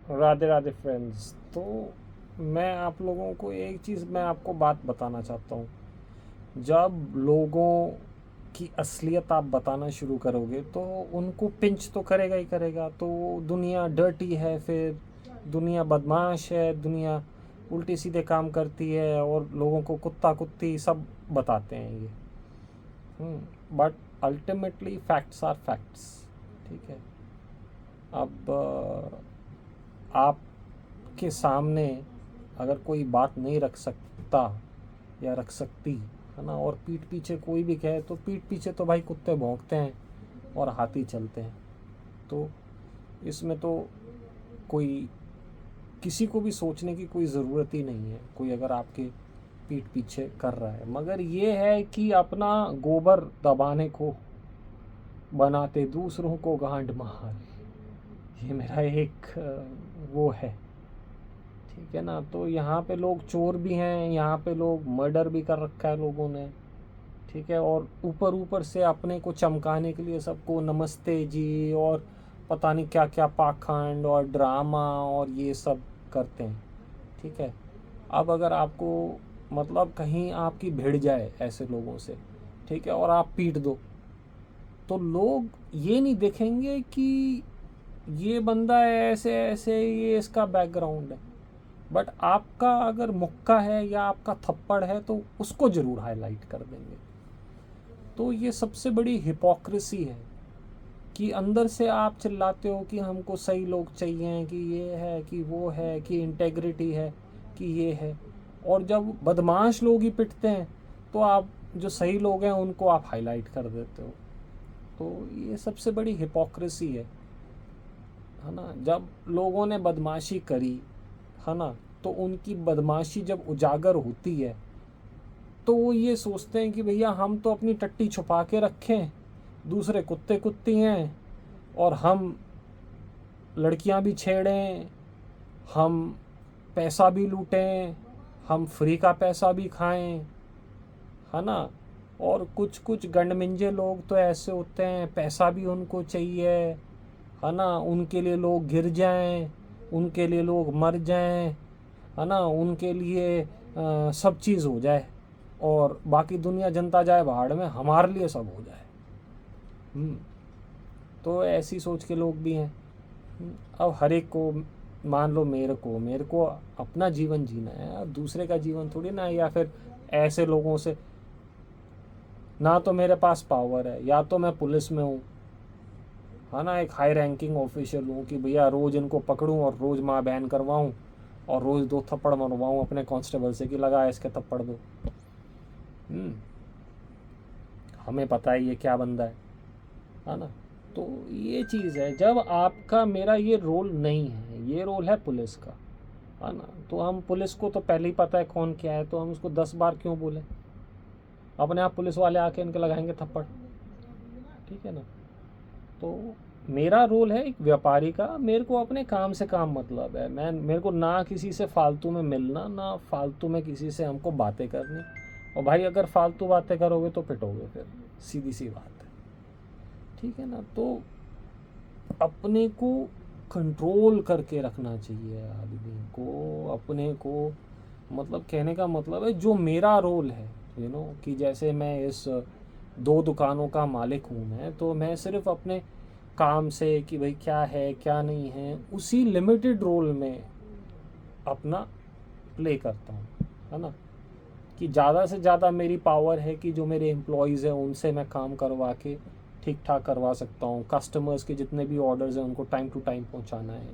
Radhe Radhe friends. तो मैं आप लोगों को एक चीज़ मैं आपको बात बताना चाहता हूँ। जब लोगों की असलियत आप बताना शुरू करोगे तो उनको पिंच तो करेगा ही करेगा। तो दुनिया डर्टी है, फिर दुनिया बदमाश है, दुनिया उल्टे सीधे काम करती है और लोगों को कुत्ता कुत्ती सब बताते हैं ये। But ultimately facts are facts. ठीक है। अब आपके सामने अगर कोई बात नहीं रख सकता या रख सकती, है ना, और पीठ पीछे कोई भी कहे तो पीठ पीछे तो भाई कुत्ते भौंकते हैं और हाथी चलते हैं। तो इसमें तो कोई किसी को भी सोचने की कोई ज़रूरत ही नहीं है, कोई अगर आपके पीठ पीछे कर रहा है। मगर ये है कि अपना गोबर दबाने को बनाते दूसरों को गांड मार, ये मेरा एक वो है। ठीक है ना। तो यहाँ पे लोग चोर भी हैं, यहाँ पे लोग मर्डर भी कर रखा है लोगों ने। ठीक है। और ऊपर ऊपर से अपने को चमकाने के लिए सबको नमस्ते जी और पता नहीं क्या क्या पाखंड और ड्रामा और ये सब करते हैं। ठीक है। अब अगर आपको मतलब कहीं आपकी भिड़ जाए ऐसे लोगों से, ठीक है, और आप पीट दो, तो लोग ये नहीं देखेंगे कि ये बंदा है ऐसे ऐसे, ये इसका बैकग्राउंड है। बट आपका अगर मुक्का है या आपका थप्पड़ है तो उसको ज़रूर हाईलाइट कर देंगे। तो ये सबसे बड़ी हिपोक्रेसी है कि अंदर से आप चिल्लाते हो कि हमको सही लोग चाहिए, कि ये है, कि वो है, कि इंटेग्रिटी है, कि ये है, और जब बदमाश लोग ही पिटते हैं तो आप जो सही लोग हैं उनको आप हाईलाइट कर देते हो। तो ये सबसे बड़ी हिपोक्रेसी है ना। जब लोगों ने बदमाशी करी, है ना, तो उनकी बदमाशी जब उजागर होती है तो वो ये सोचते हैं कि भैया हम तो अपनी टट्टी छुपा के रखें, दूसरे कुत्ते कुत्ती हैं, और हम लड़कियां भी छेड़ें, हम पैसा भी लूटें, हम फ्री का पैसा भी खाएं, है ना। और कुछ कुछ गंडमिंजे लोग तो ऐसे होते हैं, पैसा भी उनको चाहिए, है ना, उनके लिए लोग गिर जाएं, उनके लिए लोग मर जाएं, है ना, उनके लिए सब चीज़ हो जाए और बाकी दुनिया जनता जाए भाड़ में, हमारे लिए सब हो जाए। हम्म, तो ऐसी सोच के लोग भी हैं। अब हर एक को, मान लो मेरे को अपना जीवन जीना है, अब दूसरे का जीवन थोड़ी ना है। या फिर ऐसे लोगों से, ना तो मेरे पास पावर है, या तो मैं पुलिस में हूँ, है ना, एक हाई रैंकिंग ऑफिशियल हूँ कि भैया रोज़ इनको पकड़ूँ और रोज़ माँ बैन करवाऊँ और रोज़ 2 थप्पड़ मरवाऊँ अपने कांस्टेबल से कि लगा इसके थप्पड़ दो। हम्म, हमें पता है ये क्या बंदा है ना। तो ये चीज़ है, जब आपका मेरा ये रोल नहीं है, ये रोल है पुलिस का, है ना, तो हम पुलिस को तो पहले ही पता है कौन क्या है, तो हम उसको 10 बार क्यों बोले। अपने आप पुलिस वाले आके इनके लगाएंगे थप्पड़। ठीक है ना। तो मेरा रोल है एक व्यापारी का, मेरे को अपने काम से काम मतलब है। मेरे को ना किसी से फालतू में मिलना, ना फालतू में किसी से हमको बातें करनी। और भाई अगर फालतू बातें करोगे तो पिटोगे, फिर सीधी सी बात है। ठीक है ना। तो अपने को कंट्रोल करके रखना चाहिए आदमी को, अपने को, मतलब कहने का मतलब है जो मेरा रोल है, कि जैसे मैं इस 2 दुकानों का मालिक हूँ मैं, तो मैं सिर्फ अपने काम से कि भाई क्या है क्या नहीं है उसी लिमिटेड रोल में अपना प्ले करता हूँ, है ना। कि ज़्यादा से ज़्यादा मेरी पावर है कि जो मेरे एम्प्लॉयज़ हैं उनसे मैं काम करवा के ठीक ठाक करवा सकता हूँ। कस्टमर्स के जितने भी ऑर्डर्स हैं उनको टाइम टू टाइम पहुँचाना है।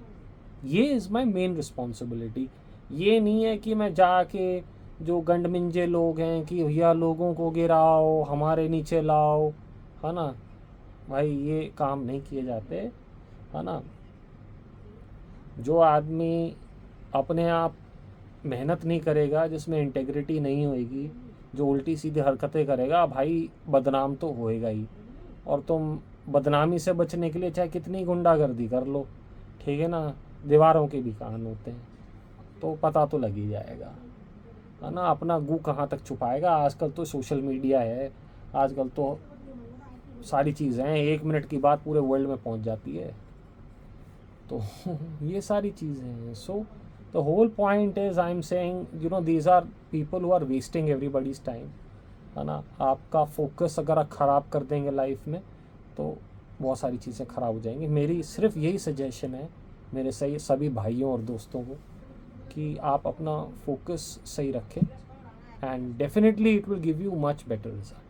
ये इज़ माई मेन रिस्पॉन्सिबिलिटी। ये नहीं है कि मैं जाके जो गंडमिंजे लोग हैं कि भैया लोगों को गिराओ, हमारे नीचे लाओ, है ना। भाई ये काम नहीं किए जाते, है ना। जो आदमी अपने आप मेहनत नहीं करेगा, जिसमें इंटेग्रिटी नहीं होएगी, जो उल्टी सीधी हरकतें करेगा, भाई बदनाम तो होएगा ही। और तुम बदनामी से बचने के लिए चाहे कितनी गुंडागर्दी कर लो, ठीक है ना, दीवारों के भी कान होते हैं, तो पता तो लग ही जाएगा, है ना। अपना गू कहाँ तक छुपाएगा। आजकल तो सोशल मीडिया है, आजकल तो सारी चीज़ें हैं, 1 मिनट की बात पूरे वर्ल्ड में पहुंच जाती है। तो ये सारी चीज़ें हैं. So the whole point is I am saying these are people who are wasting everybody's time, है ना. आपका फोकस अगर आप ख़राब कर देंगे लाइफ में तो बहुत सारी चीज़ें ख़राब हो जाएंगी. मेरी सिर्फ यही सजेशन है मेरे सभी भाइयों और दोस्तों को कि आप अपना फोकस सही रखें, and definitely it will give you much better result.